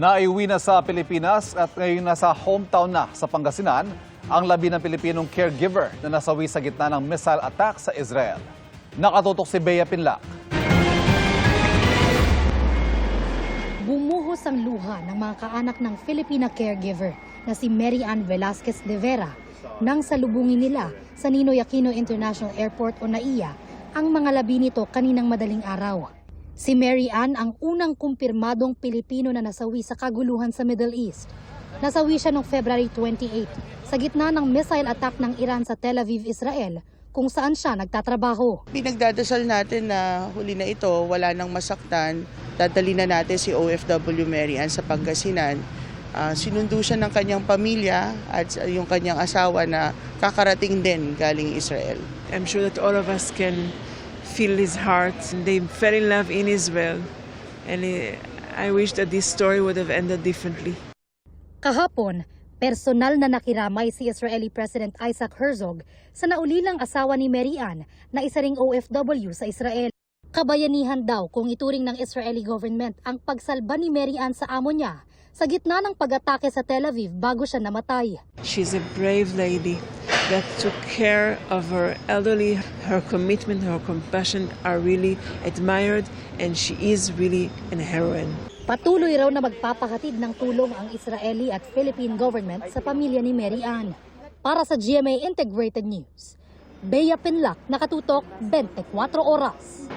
Naiuwi na sa Pilipinas at ngayon nasa hometown na sa Pangasinan ang labi ng Pilipinong caregiver na nasawi sa gitna ng missile attack sa Israel. Nakatutok si Bea Pinlac. Bumuhos ang luha ng mga kaanak ng Filipina caregiver na si Mary Ann Velasquez de Vera nang salubungin nila sa Ninoy Aquino International Airport o NAIA ang mga labi nito kaninang madaling araw. Si Mary Ann ang unang kumpirmadong Pilipino na nasawi sa kaguluhan sa Middle East. Nasawi siya noong February 28 sa gitna ng missile attack ng Iran sa Tel Aviv, Israel, kung saan siya nagtatrabaho. Pinagdadasal natin na huli na ito, wala nang masaktan. Dadali na natin si OFW Mary Ann sa Pangasinan. Sinundo siya ng kanyang pamilya at yung kanyang asawa na kakarating din galing Israel. I'm sure that all of us can feel his heart. They fell in love in Israel. And I wish that this story would have ended differently. Kahapon, personal na nakiramay si Israeli President Isaac Herzog sa naulilang asawa ni Mary Ann na isa ring OFW sa Israel. Kabayanihan daw kung ituring ng Israeli government ang pagsalba ni Mary Ann sa amo niya sa gitna ng pag-atake sa Tel Aviv bago siya namatay. She's a brave lady that took care of her elderly. Her commitment, her compassion are really admired, and she is really an heroine. Patuloy raw na magpapahatid ng tulong ang Israeli at Philippine government sa pamilya ni Mary Ann. Para sa GMA Integrated News, Bea Pinlac, nakatutok 24 oras.